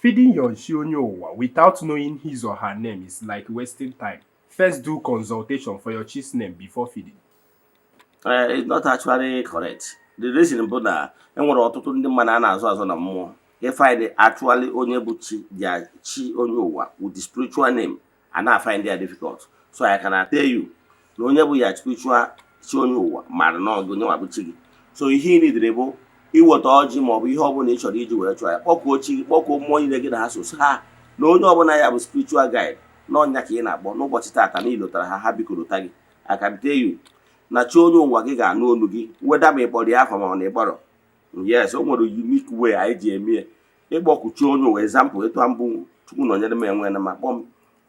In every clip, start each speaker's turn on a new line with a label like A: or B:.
A: Feeding your Shionyowa without knowing his or her name is like wasting time. First do consultation for your chi's name before feeding.
B: It's not actually correct. The reason bụ na enwere ọtụtụ ndị mmadụ a na-azụ azụ na mmụọ. If I actually onye bụ chi, their chi onye ụwa with the spiritual name, and I find it difficult. So I can tell you na onye bụ ya spiritual chi onye ụwa mara na ọ bụ onye nwa bụ chi gị. So ihe ị nidere bụ iweta ọjị maọbụ ihe ọbụla ị chọrọ iji were chụọ ya, kpọkuo chi gị, kpọkuo mmụọ niile gị na ha so ha na onye ọbụla ya bụ spiritual guide na ọnya ka ị na-akpọ n'ụbọchị taata na ilotara ha bikọrọta gị. I can tell you na chi onye ụwa gị ga-anụ olu gị weda ma ịkpọrọ ya afọ ma ọ na ịkpọrọ. Yes, o nwere unique way anyị ji eme ịkpọku chi onye ụwa. Example, etu mbụ Chukwu nọnyere m enwe na ma kpọọ m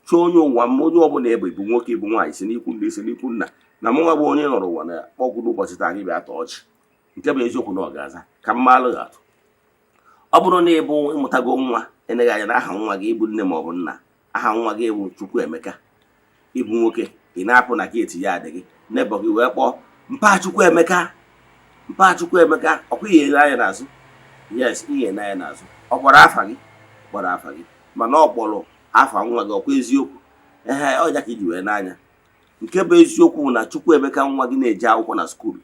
B: chi onye ụwa m, onye ọbụla ebe bụ nwoke bụ nwaanyị, si n'ikwu ndị si n'ikwu nna na mụ nwa bụ onye nọrọ ụwa na kpọkwu n'ụbọchị taa gị bịa tọọ ọchị, nke bụ eziokwu na ọ ga-aza ka mma alụ atụ. Ọ bụrụ na ịbụ ịmụtago nwa eneghị anya na aha nwa gị ịbụ nne maọbụ nna, aha nwa gị bụ Chukwuemeka, ịbụ nwoke, ị na-apụ na geeti ya adị gị n'ebe gị wee kpọọ mpa Chukwuemeka, mpa Chukwuemeka, ọkwa ihe n'anya n'azụ. Yes, ihe n'anya n'azụ. Ọ kpọrọ afa gị, kpọrọ afa gị, mana ọ kpọrọ afa nwa gị, ọkwa eziokwu. Ọja ka iji wee n'anya. Nke bụ eziokwu na Chukwuemeka nwa gị na-eje akwụkwọ na skuulu,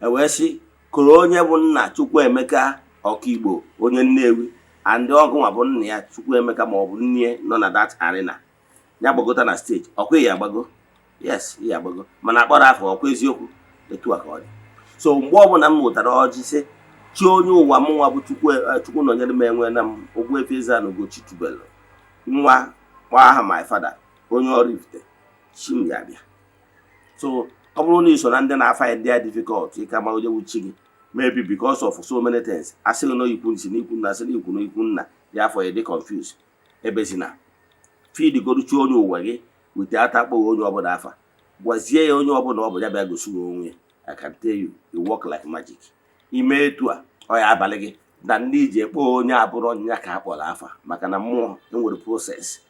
B: wee sị kụrụ onye bụ nna Chukwuemeka Ọkaigbo onye Nnewi and ọgụ nwa bụ nna ya Chukwuemeka maọbụ nne nọ na that arena ya gbagota na steji, ọkwa ya agbago. Yes, ya agbago, mana akpọrọ afọ, ọkwa eziokwu. Etu a ka ọ dị. So mgbe ọbụla m mụtara ọjị sị chi onye ụwa m nwa bụ Chukwu nọnyere m enwe na m Ogbuefi Eze-Ana Ugochi tubelu nwa aha my father onye Oraifite, chi m ya bịa. So ọ bụrụ na iso na ndị na-afa ndị a difficult ịka ma onye wuchi gị, maybe because of so many things, asịrị na ikwu nsi n'ikwu nna, asịrị ikwu n'ikwu nna, therefore you dey confused. Ebezina feed goruchi onye ụwa gị wete ata akpọghị onye ọbụla afa, gwazie ya onye ọbụla ọ bụ ya bịa gosi onwe ya. I can tell you, it work like magic. Ime etu a ọ ya abalị gị na ndị iji ekpọ onye abụrụ ọnya ka akpọrọ afa, maka na mmụọ enwere process.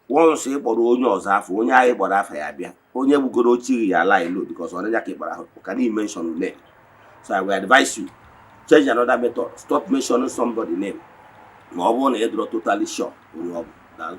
B: Once ị kpọrọ onye ọzọ afọ, onye ahụ kpọrọ afa ya bịa, onye gbugoro ochie ya ala ilo because ọnya ka ịkpọrọ ahụ ka na mention name. So I will advise you, change another method. Stop mentioning somebody name ma ọ bụrụ na ị dụrụ totally sure onye ọ bụ.